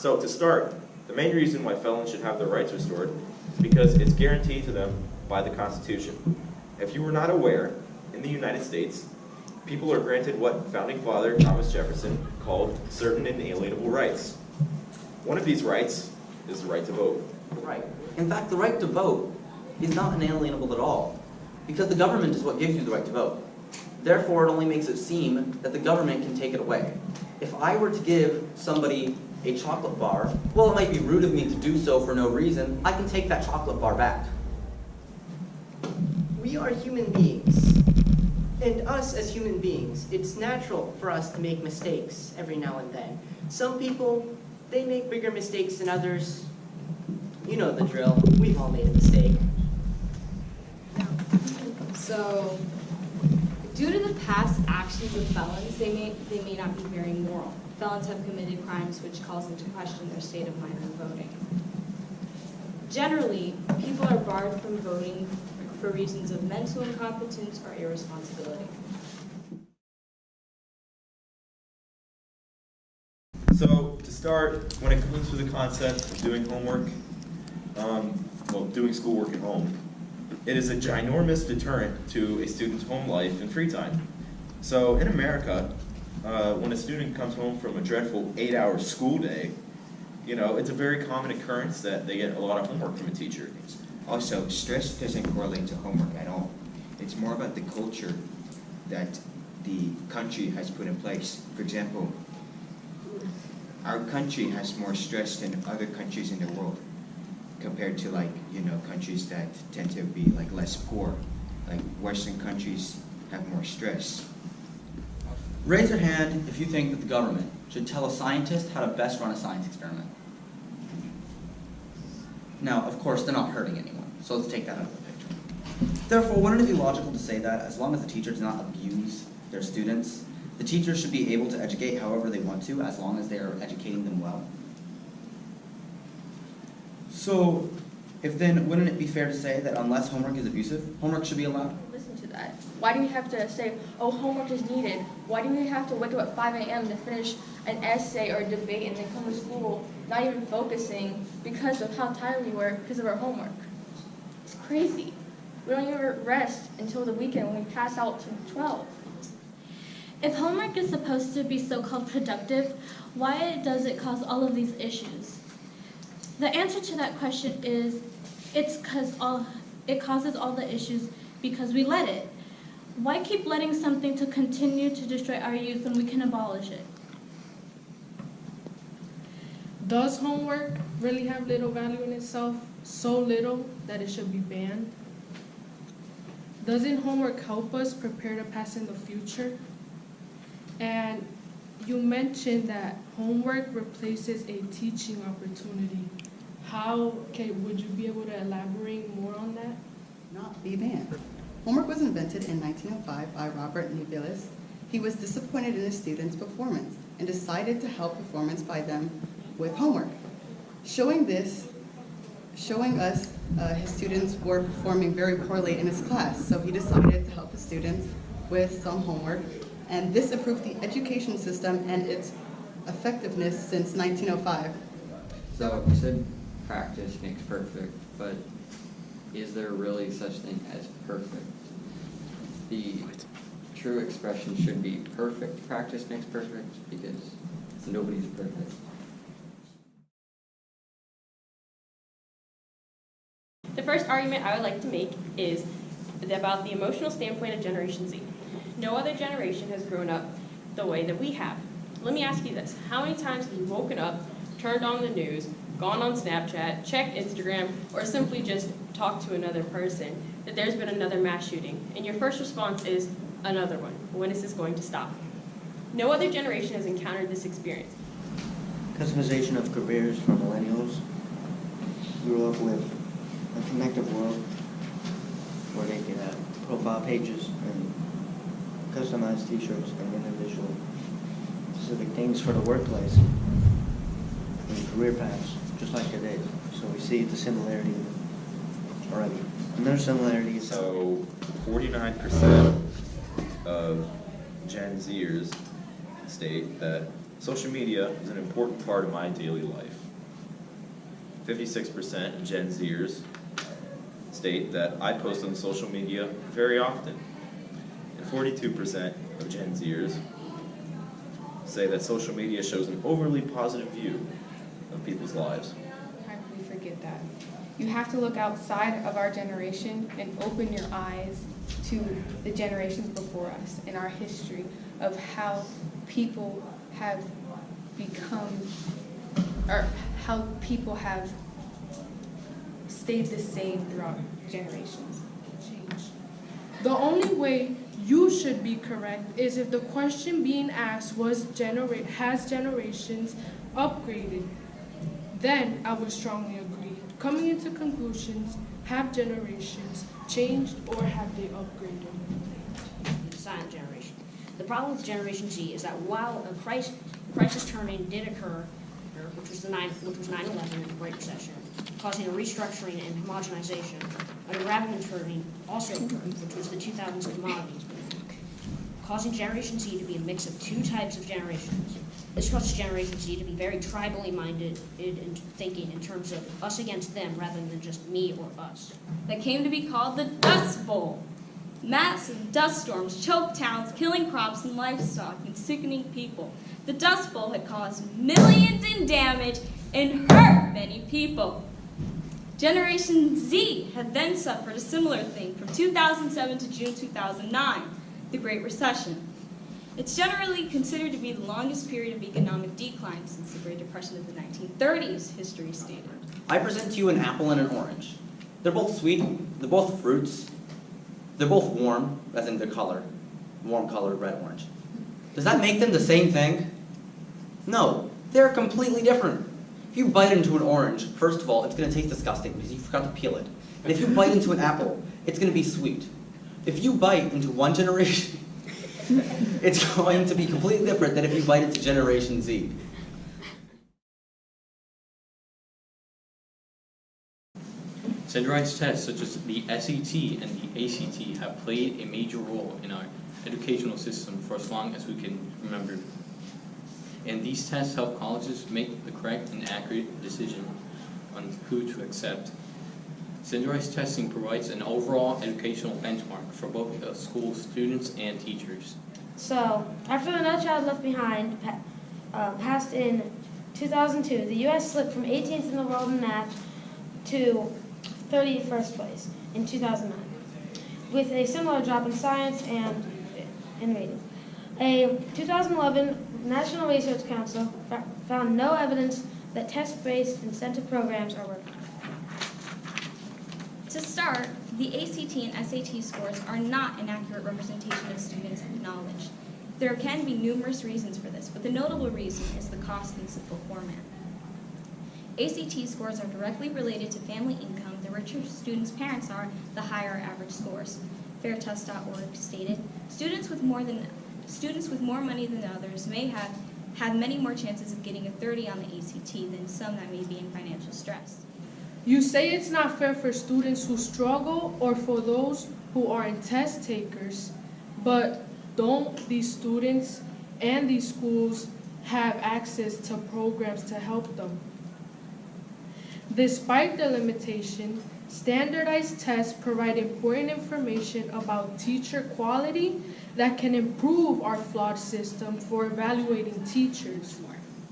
So to start, the main reason why felons should have their rights restored is because it's guaranteed to them by the Constitution. If you were not aware, in the United States, people are granted what Founding Father Thomas Jefferson called certain inalienable rights. One of these rights is the right to vote. Right. In fact, the right to vote is not inalienable at all, because the government is what gives you the right to vote. Therefore, it only makes it seem that the government can take it away. If I were to give somebody a chocolate bar, well, it might be rude of me to do so for no reason. I can take that chocolate bar back. We are human beings. And us as human beings, it's natural for us to make mistakes every now and then. Some people, they make bigger mistakes than others. You know the drill. We've all made a mistake. So, due to the past actions of felons, they may not be very moral. Felons have committed crimes which calls into question their state of mind when voting. Generally, people are barred from voting for reasons of mental incompetence or irresponsibility. So to start, when it comes to the concept of doing homework, doing schoolwork at home, it is a ginormous deterrent to a student's home life and free time. So in America, when a student comes home from a dreadful 8-hour school day, it's a very common occurrence that they get a lot of homework from a teacher. Also, stress doesn't correlate to homework at all. It's more about the culture that the country has put in place. For example, our country has more stress than other countries in the world compared to countries that tend to be less poor. Like Western countries have more stress. Raise your hand if you think that the government should tell a scientist how to best run a science experiment. Now, of course, they're not hurting anyone, so let's take that out of the picture. Therefore, wouldn't it be logical to say that as long as the teacher does not abuse their students, the teacher should be able to educate however they want to, as long as they are educating them well? So, wouldn't it be fair to say that unless homework is abusive, homework should be allowed? Listen to that. Why do we have to say, oh, homework is needed? Why do we have to wake up at 5 a.m. to finish an essay or a debate and then come to school not even focusing because of how tired we were because of our homework? It's crazy. We don't even rest until the weekend when we pass out to 12. If homework is supposed to be so-called productive, why does it cause all of these issues? The answer to that question is, it causes all the issues because we let it. Why keep letting something to continue to destroy our youth when we can abolish it? Does homework really have little value in itself, so little that it should be banned? Doesn't homework help us prepare to pass in the future? And you mentioned that homework replaces a teaching opportunity. Would you be able to elaborate more on that? Not be banned. Homework was invented in 1905 by Robert Nevilis. He was disappointed in his students' performance and decided to help performance by them with homework. Showing us his students were performing very poorly in his class, so he decided to help his students with some homework, and this improved the education system and its effectiveness since 1905. So you said practice makes perfect, but is there really such thing as perfect? The true expression should be perfect practice makes perfect, because nobody's perfect. The first argument I would like to make is about the emotional standpoint of Generation Z. No other generation has grown up the way that we have. Let me ask you this. How many times have you woken up, turned on the news, gone on Snapchat, checked Instagram, or simply just talked to another person that there's been another mass shooting, and your first response is, another one. When is this going to stop? No other generation has encountered this experience. Customization of careers for millennials. Grew up with a connected world where they could have profile pages and customized t-shirts and individual specific things for the workplace and career paths, just like today. So we see the similarity already. Another similarity is... So 49% of Gen Zers state that Social media is an important part of my daily life. 56% of Gen Zers state that I post on social media very often. And 42% of Gen Zers say that social media shows an overly positive view of people's lives. How can we forget that? You have to look outside of our generation and open your eyes to the generations before us and our history of how people have become, or how people have stayed the same throughout generations. Change. The only way you should be correct is if the question being asked has generations upgraded. Then I would strongly agree. Coming into conclusions, have generations changed or have they upgraded? The silent generation. The problem with Generation Z is that while a crisis turning did occur, which was 9/11 and the Great Recession, causing a restructuring and homogenization, a rapid turning also occurred, which was the 2000s commodities boom, causing Generation Z to be a mix of two types of generations. This causes Generation Z to be very tribally minded in thinking in terms of us against them rather than just me or us. That came to be called the Dust Bowl. Massive dust storms choked towns, killing crops and livestock and sickening people. The Dust Bowl had caused millions in damage and hurt many people. Generation Z had then suffered a similar thing from 2007 to June 2009, the Great Recession. It's generally considered to be the longest period of economic decline since the Great Depression of the 1930s, history stated. I present to you an apple and an orange. They're both sweet, they're both fruits, they're both warm, as in their color, warm colored red-orange. Does that make them the same thing? No, they're completely different. If you bite into an orange, first of all, it's going to taste disgusting because you forgot to peel it. And if you bite into an apple, it's going to be sweet. If you bite into one generation, it's going to be completely different than if you bite into Generation Z. Standardized tests such as the SAT and the ACT have played a major role in our educational system for as long as we can remember. And these tests help colleges make the correct and accurate decision on who to accept. Standardized testing provides an overall educational benchmark for both school students and teachers. So, after the No Child Left Behind passed in 2002, the U.S. slipped from 18th in the world in math to 31st place in 2009, with a similar drop in science and in reading. A 2011 National Research Council found no evidence that test-based incentive programs are working. To start, the ACT and SAT scores are not an accurate representation of students' knowledge. There can be numerous reasons for this, but the notable reason is the cost and simple format. ACT scores are directly related to family income. The richer students' parents are, the higher average scores. Fairtest.org stated, students with more money than others may have many more chances of getting a 30 on the ACT than some that may be in financial stress. You say it's not fair for students who struggle or for those who aren't test takers, but don't these students and these schools have access to programs to help them? Despite the limitation, standardized tests provide important information about teacher quality that can improve our flawed system for evaluating teachers.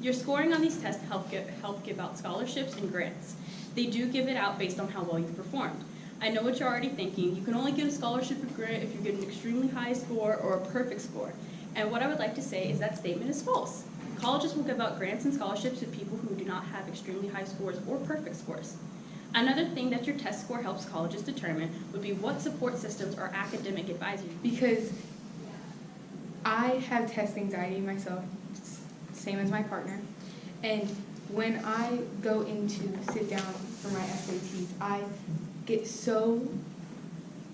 Your scoring on these tests help give out scholarships and grants. They do give it out based on how well you've performed. I know what you're already thinking. You can only get a scholarship or grant if you get an extremely high score or a perfect score. And what I would like to say is that statement is false. Colleges will give out grants and scholarships to people who do not have extremely high scores or perfect scores. Another thing that your test score helps colleges determine would be what support systems or academic advisors. Because I have test anxiety myself, same as my partner, and when I go in to sit down for my SATs, I get so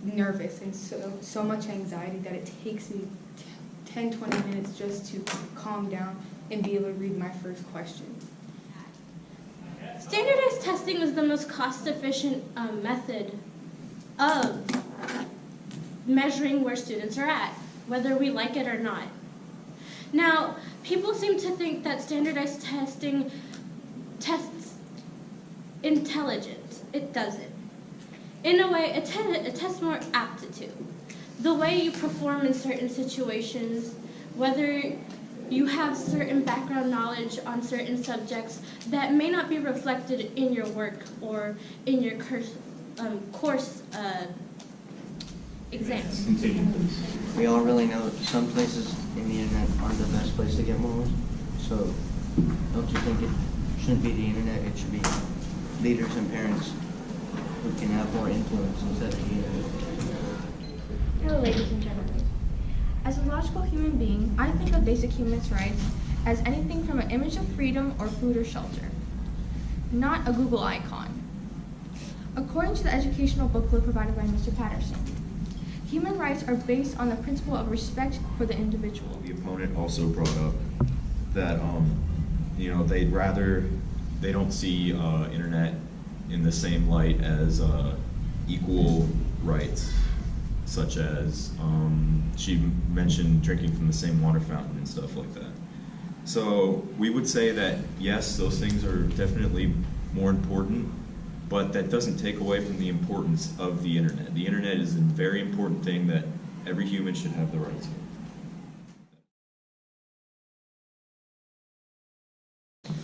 nervous and so much anxiety that it takes me 10-20 minutes just to calm down and be able to read my first question. Standardized testing is the most cost-efficient method of measuring where students are at, whether we like it or not. Now, People seem to think that standardized testing tests intelligence. It doesn't. In a way, it tests more aptitude. The way you perform in certain situations, whether you have certain background knowledge on certain subjects that may not be reflected in your work or in your course exams. We all really know some places in the internet aren't the best place to get morals. So don't you think it shouldn't be the internet, it should be leaders and parents who can have more influence instead of the internet? Hello, ladies and gentlemen. As a logical human being, I think of basic human rights as anything from an image of freedom or food or shelter, not a Google icon. According to the educational booklet provided by Mr. Patterson, human rights are based on the principle of respect for the individual. The opponent also brought up that, they don't see internet in the same light as equal rights, such as she mentioned drinking from the same water fountain and stuff like that. So we would say that yes, those things are definitely more important, but that doesn't take away from the importance of the internet. The internet is a very important thing that every human should have the right to.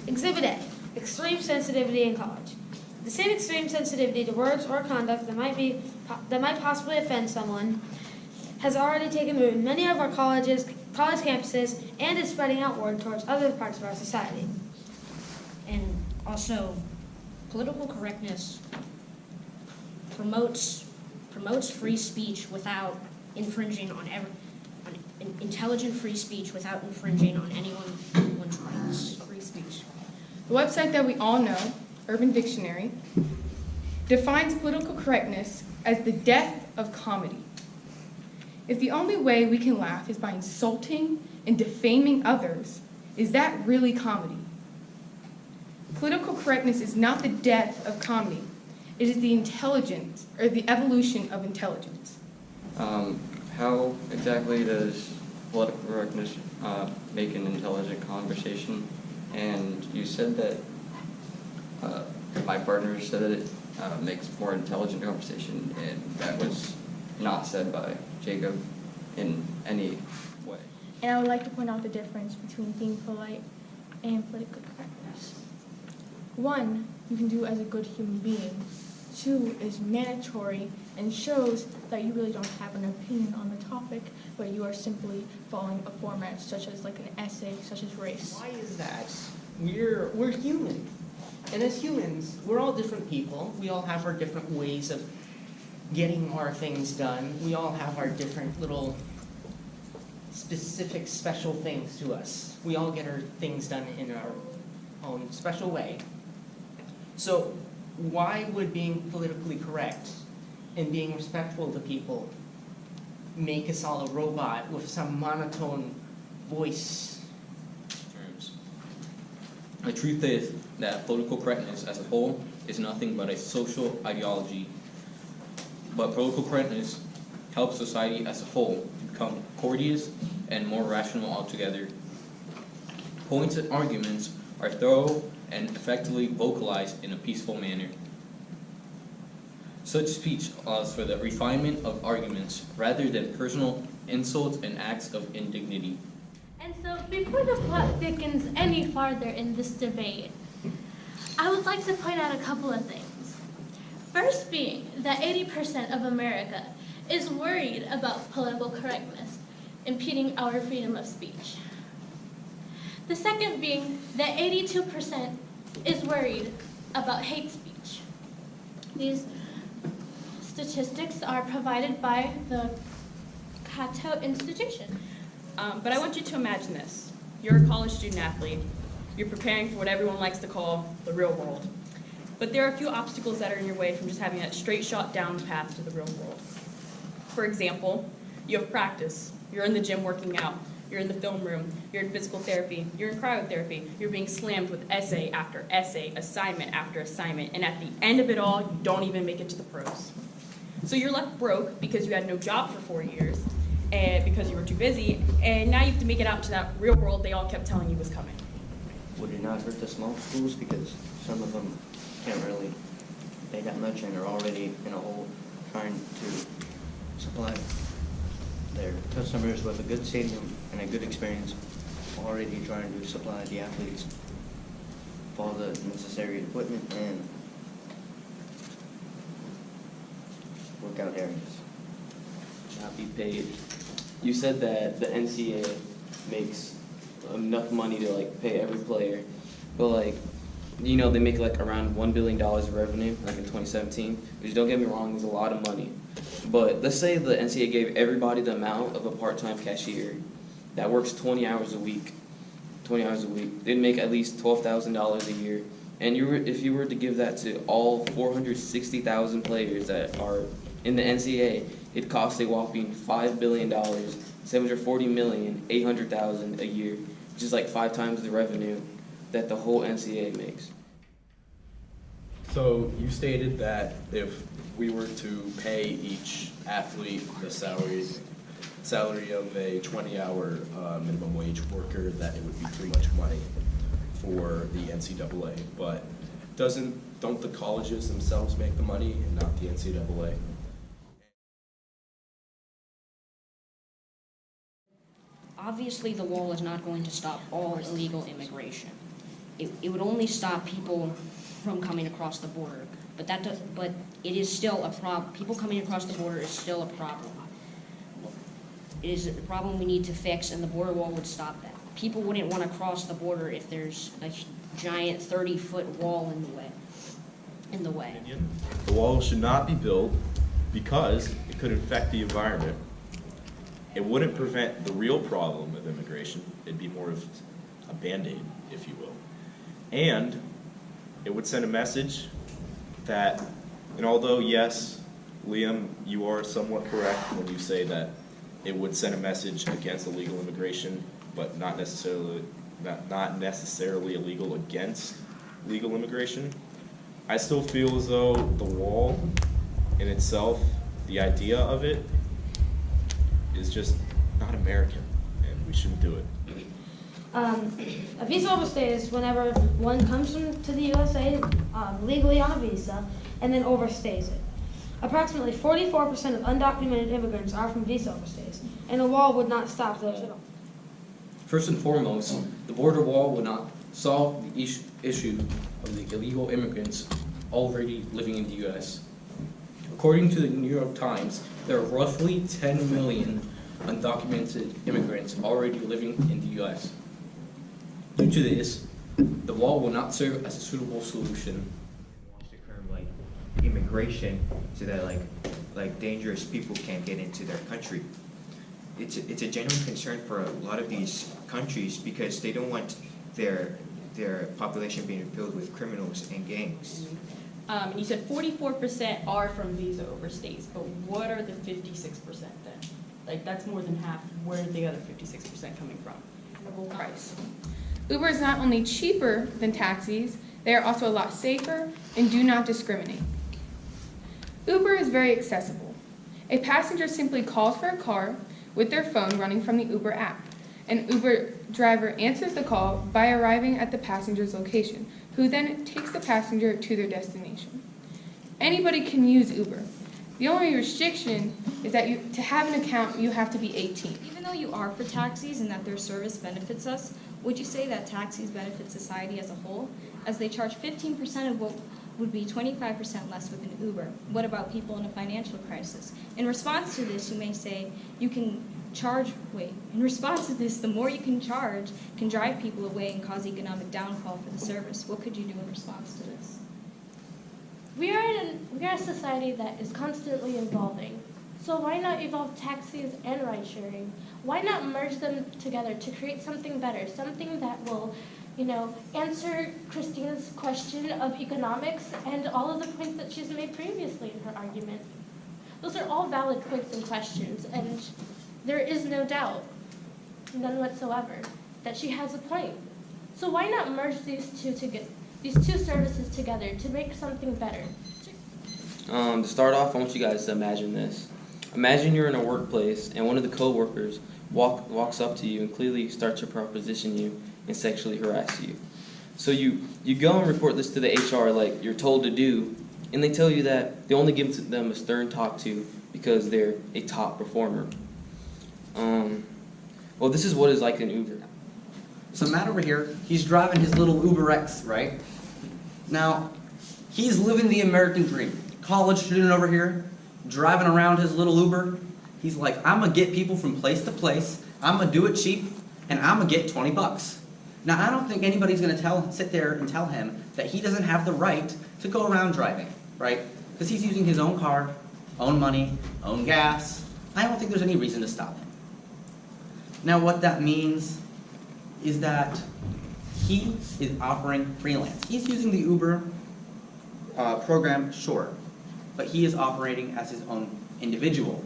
Exhibit A, extreme sensitivity in college. The same extreme sensitivity to words or conduct that might possibly offend someone has already taken root in many of our college campuses and is spreading outward towards other parts of our society. And also, political correctness promotes free speech without infringing on intelligent free speech without infringing on anyone's rights. Free speech. The website that we all know, Urban Dictionary, defines political correctness as the death of comedy. If the only way we can laugh is by insulting and defaming others, is that really comedy? Political correctness is not the death of comedy. It is the intelligence, or the evolution of intelligence. How exactly does political correctness make an intelligent conversation? And you said that, my partner said that it makes more intelligent conversation, and that was not said by Jacob in any way. And I would like to point out the difference between being polite and political correctness. One, you can do as a good human being. Two is mandatory and shows that you really don't have an opinion on the topic, but you are simply following a format such as like an essay, such as race. Why is that? We're human. And as humans, we're all different people. We all have our different ways of getting our things done. We all have our different little specific special things to us. We all get our things done in our own special way. So why would being politically correct and being respectful to people make us all a robot with some monotone voice? The truth is that political correctness as a whole is nothing but a social ideology. But political correctness helps society as a whole to become courteous and more rational altogether. Points and arguments are thorough and effectively vocalized in a peaceful manner. Such speech allows for the refinement of arguments rather than personal insults and acts of indignity. And so, before the plot thickens any farther in this debate, I would like to point out a couple of things. First being that 80% of America is worried about political correctness impeding our freedom of speech. The second being that 82% is worried about hate speech. These statistics are provided by the Cato Institution. But I want you to imagine this. You're a college student athlete. You're preparing for what everyone likes to call the real world. But there are a few obstacles that are in your way from just having that straight shot down the path to the real world. For example, you have practice. You're in the gym working out. You're in the film room. You're in physical therapy. You're in cryotherapy. You're being slammed with essay after essay, assignment after assignment, and at the end of it all, you don't even make it to the pros. So you're left broke because you had no job for 4 years, and because you were too busy, and now you have to make it out to that real world they all kept telling you was coming. Would it not hurt the small schools because some of them can't really pay that much and are already in a hole trying to supply their customers with a good stadium and a good experience, already trying to supply the athletes with all the necessary equipment and workout areas? Not be paid. You said that the NCAA makes enough money to like pay every player, but like, you know, they make like around $1 billion of revenue, like in 2017, which don't get me wrong, is a lot of money. But let's say the NCAA gave everybody the amount of a part-time cashier that works 20 hours a week. 20 hours a week. They'd make at least $12,000 a year. And if you were to give that to all 460,000 players that are in the NCAA, it costs a whopping $5 billion, $740,800,000 a year, which is like 5 times the revenue that the whole NCAA makes. So you stated that if we were to pay each athlete the salary of a 20-hour minimum wage worker, that it would be too much money for the NCAA. But don't the colleges themselves make the money and not the NCAA? Obviously, the wall is not going to stop all illegal immigration. It would only stop people from coming across the border, but it is still a problem. People coming across the border is still a problem. It is a problem we need to fix, and the border wall would stop that. People wouldn't want to cross the border if there's a giant 30-foot wall in the way. The wall should not be built because it could infect the environment. It wouldn't prevent the real problem of immigration. It'd be more of a Band-Aid, if you will. And it would send a message that, and although yes, Liam, you are somewhat correct when you say that it would send a message against illegal immigration, but not necessarily illegal against legal immigration. I still feel as though the wall in itself, the idea of it, is just not American, and we shouldn't do it. A visa overstays whenever one comes to the USA legally on a visa and then overstays it. Approximately 44% of undocumented immigrants are from visa overstays, and a wall would not stop those at all. First and foremost, the border wall will not solve the issue of the illegal immigrants already living in the U.S. According to the New York Times, there are roughly 10 million undocumented immigrants already living in the U.S. Due to this, the wall will not serve as a suitable solution. Wants to curb like immigration so that like dangerous people can't get into their country. It's a genuine concern for a lot of these countries because they don't want their population being filled with criminals and gangs. And you said 44% are from visa overstays, but what are the 56% then? Like, that's more than half. Where are the other 56% coming from? Reasonable price. Uber is not only cheaper than taxis, they are also a lot safer and do not discriminate. Uber is very accessible. A passenger simply calls for a car with their phone running from the Uber app. An Uber driver answers the call by arriving at the passenger's location, who then takes the passenger to their destination. Anybody can use Uber. The only restriction is that to have an account, you have to be 18. Even though you are for taxis and that their service benefits us, would you say that taxis benefit society as a whole, as they charge 15% of what would be 25% less with an Uber? What about people in a financial crisis? In response to this, you may say you can in response to this, the more you can charge can drive people away and cause economic downfall for the service. What could you do in response to this? We are a society that is constantly evolving. So why not evolve taxis and ride sharing? Why not merge them together to create something better, something that will, answer Christina's question of economics and all of the points that she's made previously in her argument. Those are all valid points and questions, and there is no doubt, none whatsoever, that she has a point. So why not merge these two services together to make something better? To start off, I want you guys to imagine this. Imagine you're in a workplace and one of the coworkers walks up to you and clearly starts to proposition you and sexually harass you. So you go and report this to the HR like you're told to do, and they tell you that they only give them a stern talk to because they're a top performer. Well, this is what it's like in Uber. So Matt over here, he's driving his little Uber X, right? Now, he's living the American dream. College student over here, driving around his little Uber. He's like, I'm gonna get people from place to place, I'm gonna do it cheap, and I'm gonna get 20 bucks. Now, I don't think anybody's gonna sit there and tell him that he doesn't have the right to go around driving, right? Because he's using his own car, own money, own gas. I don't think there's any reason to stop him. Now, what that means is that he is offering freelance. He's using the Uber program, sure, but he is operating as his own individual.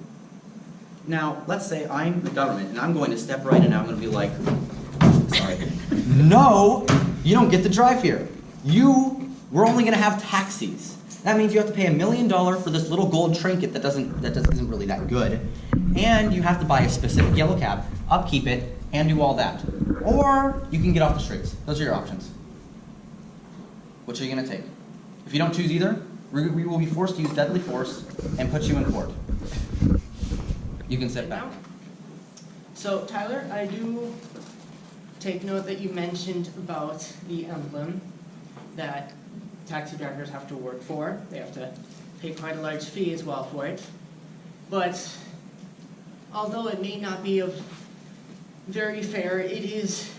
Now, let's say I'm the government, and I'm going to step right in, and I'm going to be like, sorry, no, you don't get to drive here. We're only going to have taxis. That means you have to pay $1 million for this little gold trinket that isn't really that good, and you have to buy a specific yellow cab, upkeep it, and do all that. Or you can get off the streets. Those are your options. Which are you going to take? If you don't choose either, we will be forced to use deadly force and put you in court. You can sit back. So, Tyler, I do take note that you mentioned about the emblem that taxi drivers have to work for. They have to pay quite a large fee as well for it. But although it may not be very fair, it is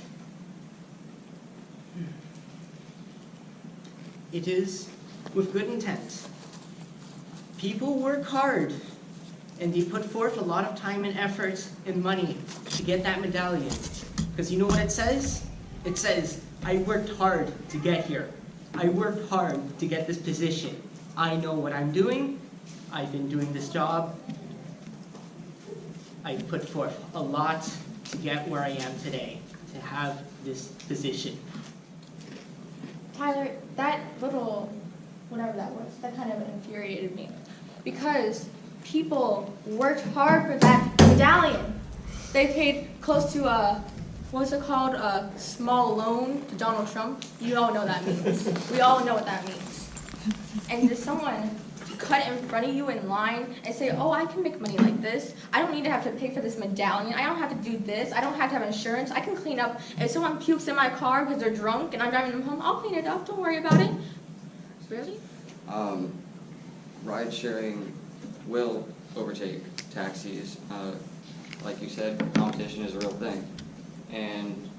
with good intent. People work hard, and they put forth a lot of time and effort and money to get that medallion. Because you know what it says? It says, I worked hard to get here. I worked hard to get this position. I know what I'm doing. I've been doing this job. I put forth a lot to get where I am today, to have this position. Tyler, that little, whatever that was, that kind of infuriated me. Because people worked hard for that medallion. They paid close to what's it called? A small loan to Donald Trump. You all know what that means. We all know what that means. And does someone cut in front of you in line and say, oh, I can make money like this. I don't need to have to pay for this medallion. I don't have to do this. I don't have to have insurance. I can clean up. If someone pukes in my car because they're drunk and I'm driving them home, I'll clean it up. Don't worry about it. Really? Ride sharing will overtake taxis. Like you said, competition is a real thing. And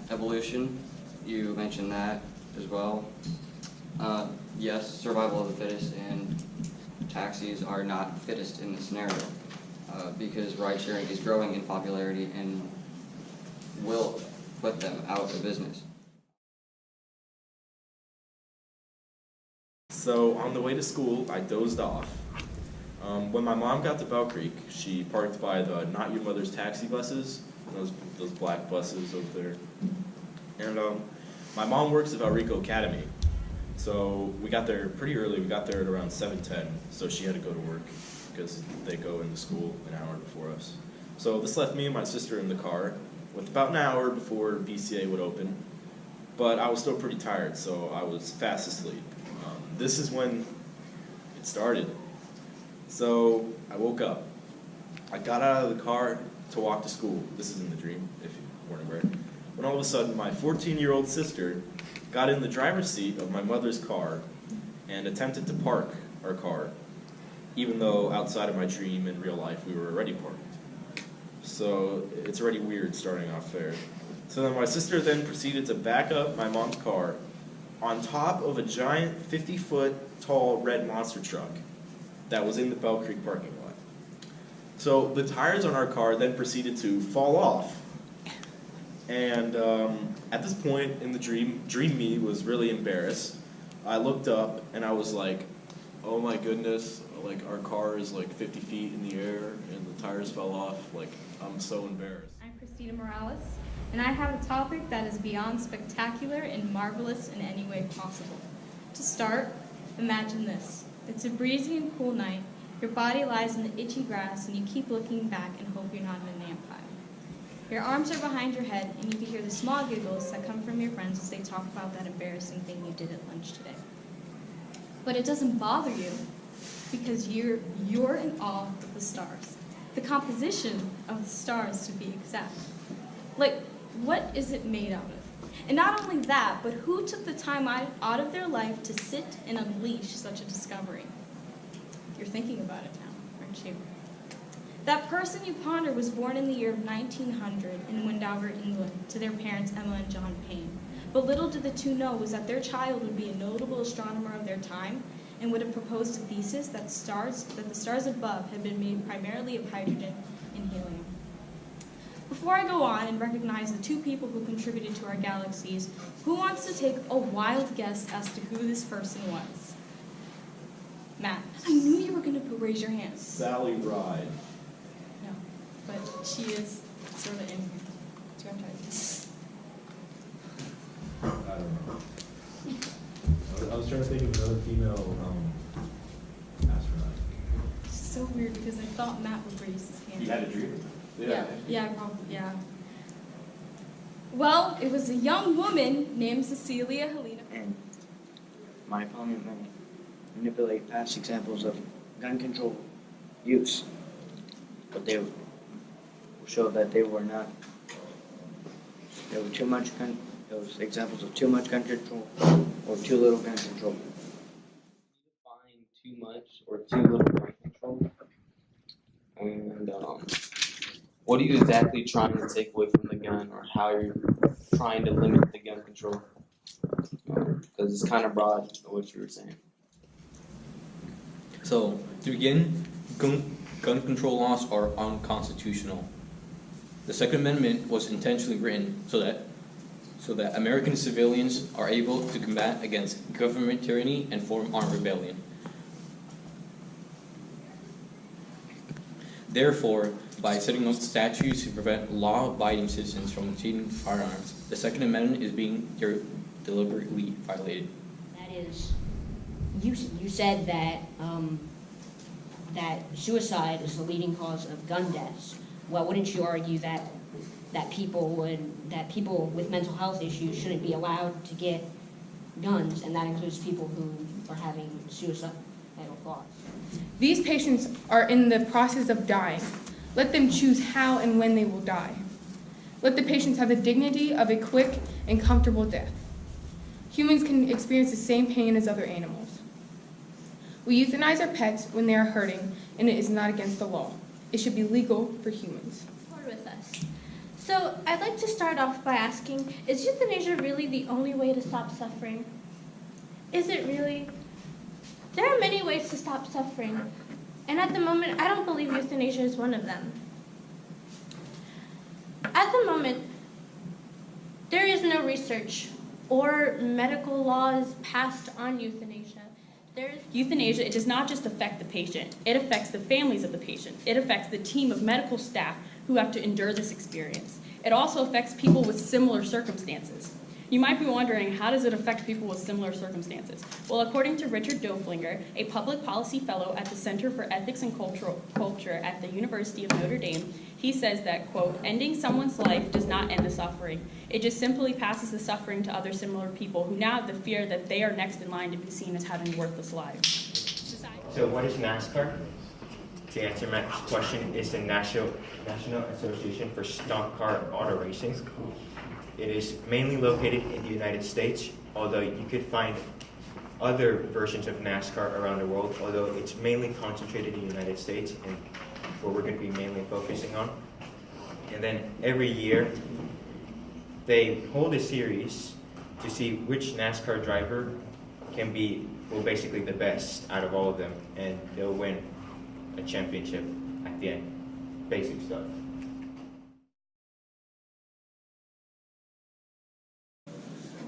evolution, you mentioned that as well. Yes, survival of the fittest, and taxis are not fittest in this scenario because ride sharing is growing in popularity and will put them out of business. So on the way to school, I dozed off. When my mom got to Bell Creek, she parked by the Not Your Mother's taxi buses, those black buses over there. And my mom works at Valrico Academy. So we got there pretty early. We got there at around 7:10, so she had to go to work because they go into school an hour before us. So this left me and my sister in the car with about an hour before BCA would open. But I was still pretty tired, so I was fast asleep. This is when it started. So I woke up. I got out of the car to walk to school. This is in the dream, if you weren't aware. When all of a sudden, my 14-year-old sister got in the driver's seat of my mother's car and attempted to park our car, even though outside of my dream in real life we were already parked. So it's already weird starting off there. So then my sister then proceeded to back up my mom's car on top of a giant 50-foot tall red monster truck that was in the Bell Creek parking lot. So the tires on our car then proceeded to fall off. And at this point in the dream me was really embarrassed. I looked up and I was like, oh my goodness, like our car is like 50 feet in the air and the tires fell off. Like, I'm so embarrassed. I'm Christina Morales, and I have a topic that is beyond spectacular and marvelous in any way possible. To start, imagine this. It's a breezy and cool night, Your body lies in the itchy grass, and you keep looking back and hope you're not in an ant pile. Your arms are behind your head, and you can hear the small giggles that come from your friends as they talk about that embarrassing thing you did at lunch today. But it doesn't bother you, because you're in awe of the stars. The composition of the stars, to be exact. Like, what is it made out of? And not only that, but who took the time out of their life to sit and unleash such a discovery? You're thinking about it now, aren't you? That person you ponder was born in the year of 1900 in Wendover, England, to their parents Emma and John Payne. But little did the two know was that their child would be a notable astronomer of their time and would have proposed a thesis that the stars above had been made primarily of hydrogen and helium. Before I go on and recognize the two people who contributed to our galaxies, who wants to take a wild guess as to who this person was? Matt, I knew you were going to raise your hand. Sally Ride. No, but she is sort of in here. Do you want to try this? I don't know. I was trying to think of another female astronaut. It's so weird because I thought Matt would raise his hand. You had a dream? Yeah, probably, yeah. Well, it was a young woman named Cecilia Helena. And my opponent may manipulate past examples of gun control use, but they will show that they were not. There were there was examples of too much gun control or too little gun control. Define too much or too little gun control, and what are you exactly trying to take away from the gun, or how you're trying to limit the gun control? Because it's kind of broad, what you were saying. So, to begin, gun control laws are unconstitutional. The Second Amendment was intentionally written so that American civilians are able to combat against government tyranny and form armed rebellion. Therefore, by setting up statutes to prevent law-abiding citizens from obtaining firearms, the Second Amendment is being deliberately violated. That is, you said that that suicide is the leading cause of gun deaths. Well, wouldn't you argue that people with mental health issues shouldn't be allowed to get guns, and that includes people who are having suicidal thoughts? These patients are in the process of dying. Let them choose how and when they will die. Let the patients have the dignity of a quick and comfortable death. Humans can experience the same pain as other animals. We euthanize our pets when they are hurting, and it is not against the law. It should be legal for humans. With us. So I'd like to start off by asking, is euthanasia really the only way to stop suffering? Is it really? There are many ways to stop suffering, and at the moment, I don't believe euthanasia is one of them. At the moment, there is no research or medical laws passed on euthanasia. Euthanasia, it does not just affect the patient, it affects the families of the patient. It affects the team of medical staff who have to endure this experience. It also affects people with similar circumstances. You might be wondering, how does it affect people with similar circumstances? Well, according to Richard Doflinger, a public policy fellow at the Center for Ethics and Culture at the University of Notre Dame, he says that, quote, ending someone's life does not end the suffering. It just simply passes the suffering to other similar people who now have the fear that they are next in line to be seen as having worthless lives. So what is NASCAR? To answer Matt's question, it's the National Association for Stock Car Auto Racing. It is mainly located in the United States, although you could find other versions of NASCAR around the world, although it's mainly concentrated in the United States and what we're going to be mainly focusing on. And then every year, they hold a series to see which NASCAR driver will basically the best out of all of them, and they'll win a championship at the end. Basic stuff.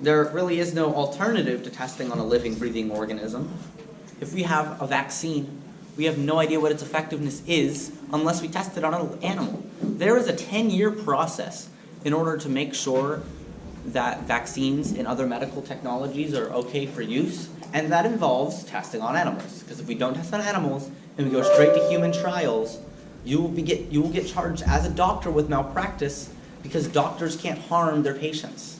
There really is no alternative to testing on a living, breathing organism. If we have a vaccine, we have no idea what its effectiveness is unless we test it on an animal. There is a 10-year process in order to make sure that vaccines and other medical technologies are okay for use, and that involves testing on animals. Because if we don't test on animals, and we go straight to human trials, you will get charged as a doctor with malpractice because doctors can't harm their patients.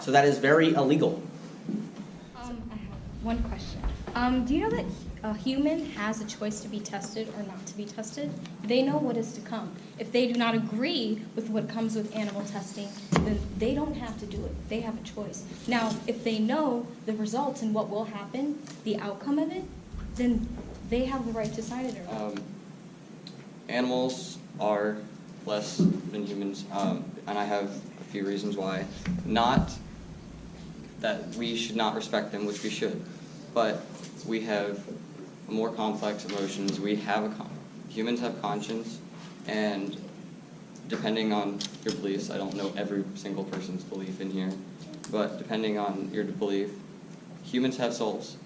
So that is very illegal. I have one question. Do you know that a human has a choice to be tested or not to be tested? They know what is to come. If they do not agree with what comes with animal testing, then they don't have to do it. They have a choice. Now, if they know the results and what will happen, the outcome of it, then they have the right to sign it or not. Animals are less than humans, and I have a few reasons why. Not that we should not respect them, which we should, but we have more complex emotions. Humans have conscience, and depending on your beliefs, I don't know every single person's belief in here, but depending on your belief, humans have souls.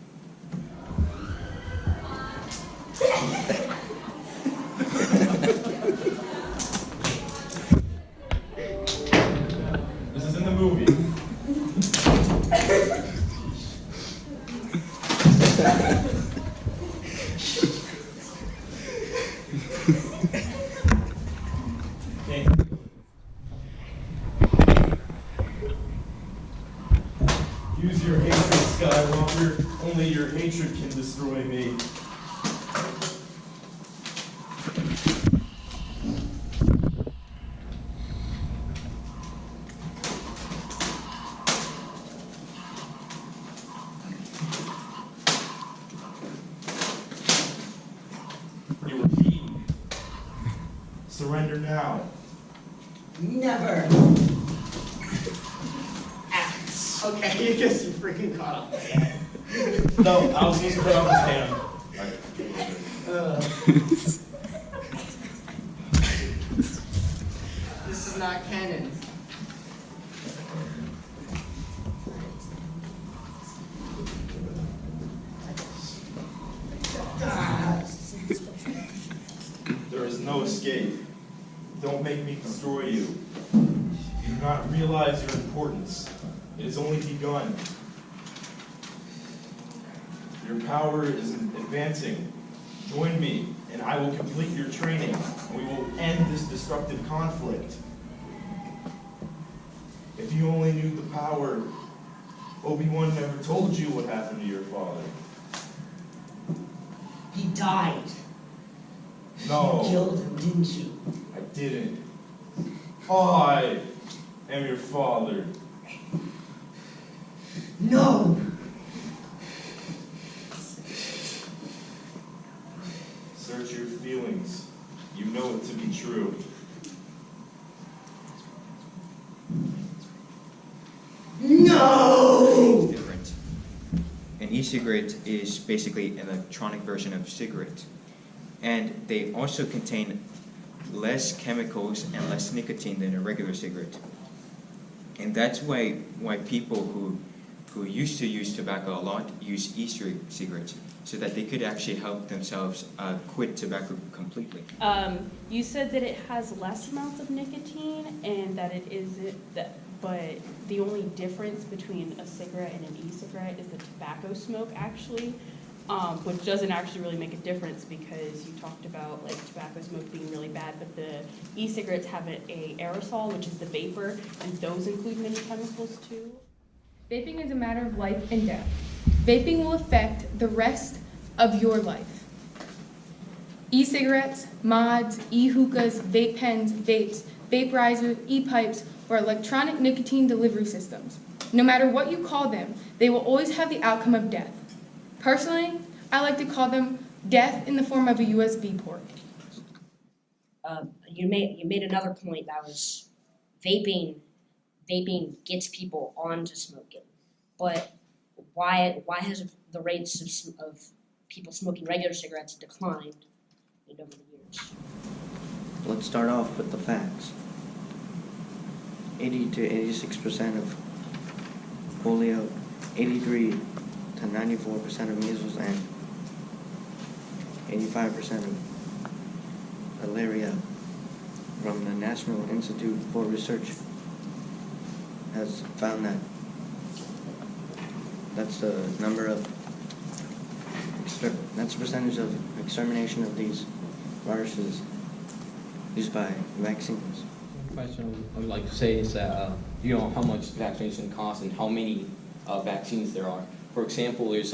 This is in the movie. Use your hatred, Skywalker. Only your hatred can destroy me. You were beaten. Surrender now. Never. Okay, I guess you freaking caught up. No, I was just put on his hand. This is not canon. There is no escape. Don't make me destroy you. You do not realize your importance. It has only begun. Your power is advancing. Join me, and I will complete your training, and we will end this destructive conflict. If you only knew the power, Obi-Wan never told you what happened to your father. He died. No. You killed him, didn't you? I didn't. I am your father. No! Search your feelings. You know it to be true. No! Different. An e-cigarette is basically an electronic version of cigarette. And they also contain less chemicals and less nicotine than a regular cigarette. And that's why people who used to use tobacco a lot use e-cigarettes, so that they could actually help themselves quit tobacco completely. You said that it has less amounts of nicotine and that it isn't that, but the only difference between a cigarette and an e-cigarette is the tobacco smoke actually, which doesn't actually really make a difference because you talked about like tobacco smoke being really bad, but the e-cigarettes have a aerosol, which is the vapor, and those include many chemicals too. Vaping is a matter of life and death. Vaping will affect the rest of your life. E-cigarettes, mods, e-hookahs, vape pens, vapes, vaporizers, e-pipes, or electronic nicotine delivery systems. No matter what you call them, they will always have the outcome of death. Personally, I like to call them death in the form of a USB port. You made another point that was vaping gets people onto smoking, but why has the rates of people smoking regular cigarettes declined over the years? Let's start off with the facts. 80 to 86% of polio, 83 to 94% of measles, and 85% of malaria from the National Institute for Research has found that that's the number of that's the percentage of extermination of these viruses used by vaccines. One question I would like to say is that, you know how much vaccination costs and how many vaccines there are. For example, there's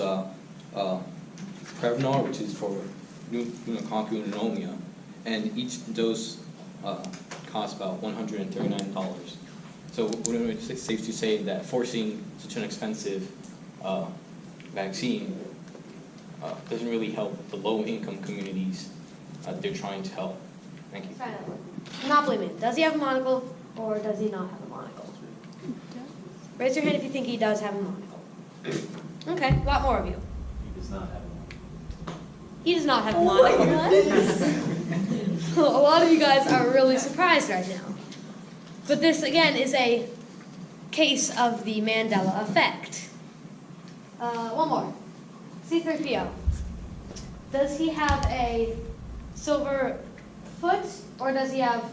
Prevnar, which is for pneumococcal pneumonia, and each dose costs about $139. So wouldn't it be safe to say that forcing such an expensive vaccine doesn't really help the low-income communities they're trying to help? Thank you. Monopoly Man, does he have a monocle or does he not have a monocle? Raise your hand if you think he does have a monocle. Okay, a lot more of you. He does not have a monocle. He does not have a monocle. A lot of you guys are really surprised right now. But this, again, is a case of the Mandela effect. One more. C-3PO. Does he have a silver foot, or does he have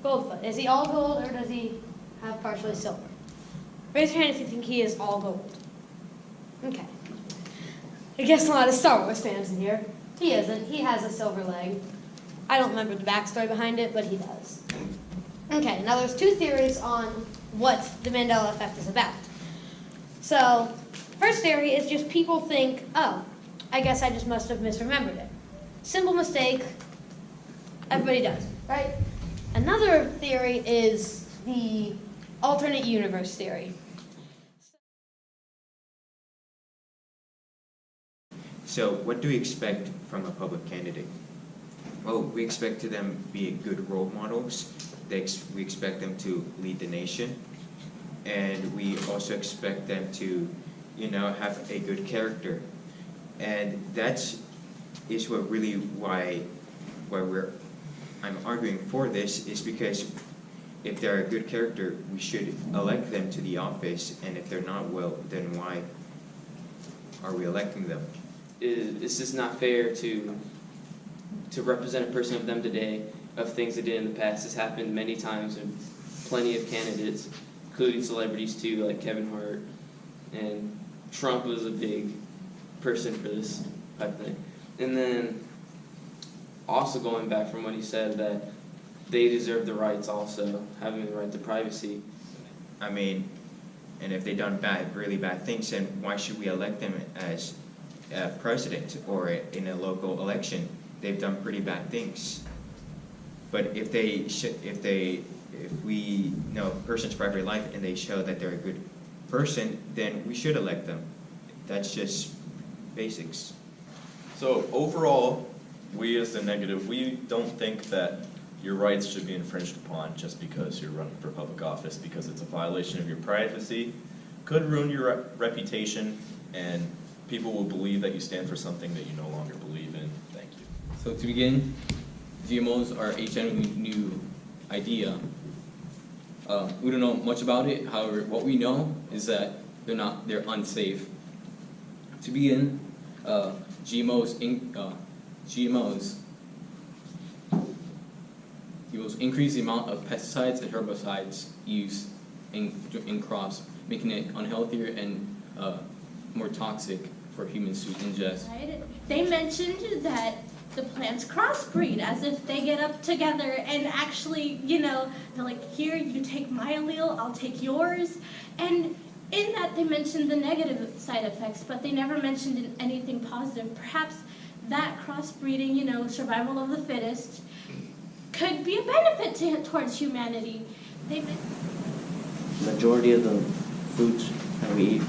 gold foot? Is he all gold, or does he have partially silver? Raise your hand if you think he is all gold. Okay. I guess a lot of Star Wars fans in here. He isn't. He has a silver leg. I don't remember the backstory behind it, but he does. Okay, now there's two theories on what the Mandela effect is about. So, first theory is just people think, oh, I guess I just must have misremembered it. Simple mistake. Everybody does, right? Another theory is the alternate universe theory. So what do we expect from a public candidate? Well, we expect them to be good role models. We expect them to lead the nation. And we also expect them to, have a good character. And that's what really why I'm arguing for this, is because if they're a good character, we should elect them to the office, and if they're not, well, then why are we electing them? It's just not fair to represent a person of them today, of things they did in the past. This happened many times with plenty of candidates, including celebrities too, like Kevin Hart, and Trump was a big person for this type of thing. And then also going back from what he said, that they deserve the rights also, having the right to privacy. I mean, and if they've done really bad things, then why should we elect them as president or in a local election? They've done pretty bad things. But if we know a person's private life and they show that they're a good person, then we should elect them. That's just basics. So overall, we as the negative, we don't think that your rights should be infringed upon just because you're running for public office, because it's a violation of your privacy, could ruin your reputation, and people will believe that you stand for something that you no longer believe in. Thank you. So to begin, GMOs are a generally new idea. We don't know much about it. However, what we know is that they're unsafe. To begin, GMOs increase the amount of pesticides and herbicides used in crops, making it unhealthier and more toxic for humans to ingest. Right? They mentioned that the plants crossbreed, as if they get up together and actually, they're like, here, you take my allele, I'll take yours. And in that, they mentioned the negative side effects, but they never mentioned anything positive. Perhaps that crossbreeding, survival of the fittest, could be a benefit towards humanity. The majority of the foods that we eat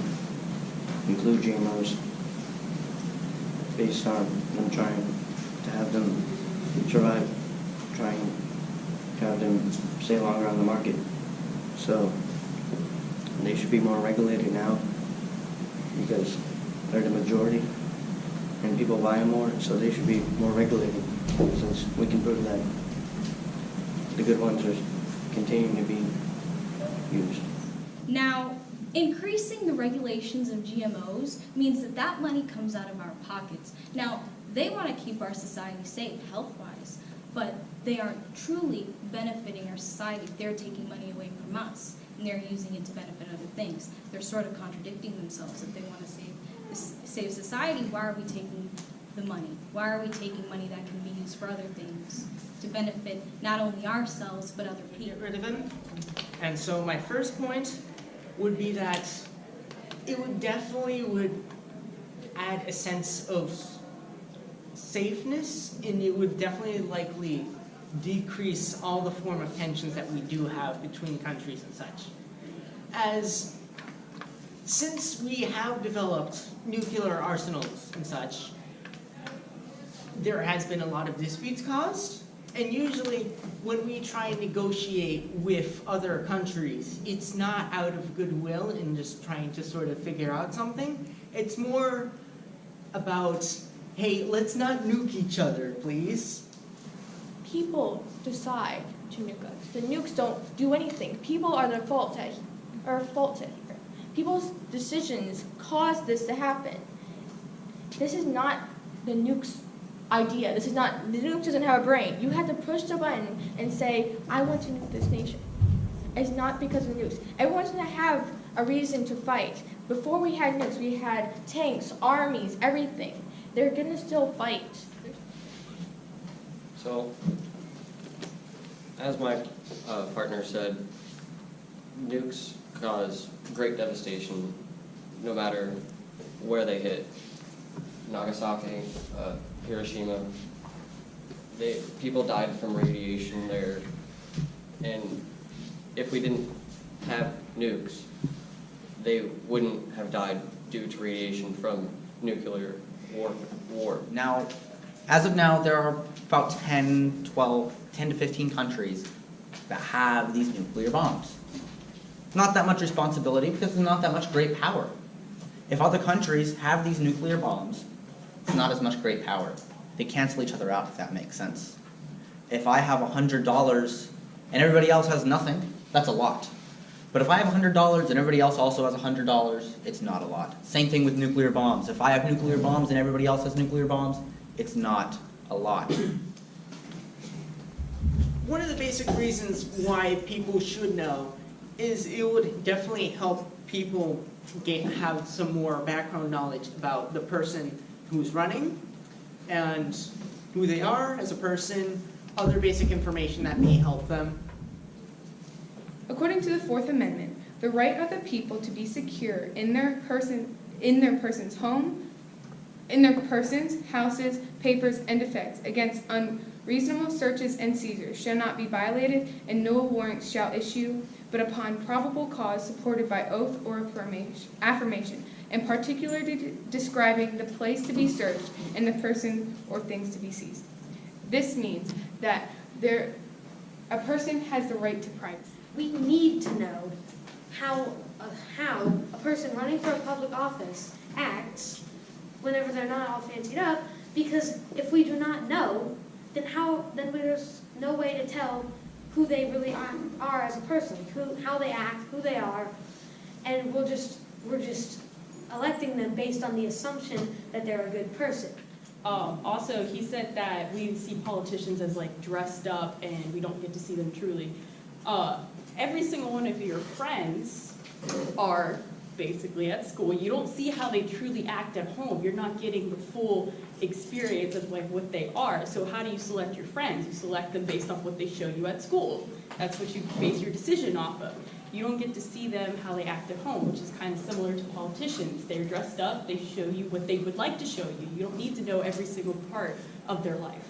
include GMOs, based on them trying to have them survive, trying to have them stay longer on the market. So they should be more regulated now, because they're the majority and people buy them more, so they should be more regulated, since we can prove that the good ones are continuing to be used. Now, increasing the regulations of GMOs means that money comes out of our pockets. Now, they want to keep our society safe health-wise, but they aren't truly benefiting our society. They're taking money away from us, and they're using it to benefit other things. They're sort of contradicting themselves if they want to save save society, why are we taking the money? Why are we taking money that can be used for other things to benefit not only ourselves but other people? Get rid of him. And so my first point would be that it would add a sense of safeness, and it would definitely likely decrease all the form of tensions that we do have between countries and such. Since we have developed nuclear arsenals and such, there has been a lot of disputes caused, and usually when we try and negotiate with other countries, it's not out of goodwill and just trying to sort of figure out something. It's more about, hey, let's not nuke each other, please. People decide to nuke us. The nukes don't do anything. People are the fault here. People's decisions caused this to happen. This is not the nukes idea. The nuke doesn't have a brain. You had to push the button and say, I want to nuke this nation. It's not because of the nukes. Everyone's going to have a reason to fight. Before we had nukes, we had tanks, armies, everything. They're going to still fight. So, as my partner said, nukes cause great devastation no matter where they hit. Nagasaki, Hiroshima, people died from radiation there. And if we didn't have nukes, they wouldn't have died due to radiation from nuclear war. Now, as of now, there are about 10 to 15 countries that have these nuclear bombs. Not that much responsibility because there's not that much great power. If other countries have these nuclear bombs, it's not as much great power. They cancel each other out, if that makes sense. If I have $100 and everybody else has nothing, that's a lot. But if I have $100 and everybody else also has $100, it's not a lot. Same thing with nuclear bombs. If I have nuclear bombs and everybody else has nuclear bombs, it's not a lot. One of the basic reasons why people should know is it would definitely help people have some more background knowledge about the person who's running and who they are as a person, other basic information that may help them. According to the Fourth Amendment, the right of the people to be secure in their person's home, in their persons, houses, papers, and effects against unreasonable searches and seizures shall not be violated, and no warrant shall issue but upon probable cause supported by oath or affirmation, and particularly describing the place to be searched and the person or things to be seized. This means that a person has the right to privacy. We need to know how a person running for a public office acts whenever they're not all fancied up, because if we do not know, then there's no way to tell who they really are as a person, how they act, who they are, and we're just electing them based on the assumption that they're a good person. Also, he said that we see politicians as like dressed up and we don't get to see them truly. Every single one of your friends are basically at school. You don't see how they truly act at home. You're not getting the full experience of like what they are. So how do you select your friends? You select them based off what they show you at school. That's what you base your decision off of. You don't get to see them how they act at home, which is kind of similar to politicians. They're dressed up, they show you what they would like to show you. You don't need to know every single part of their life.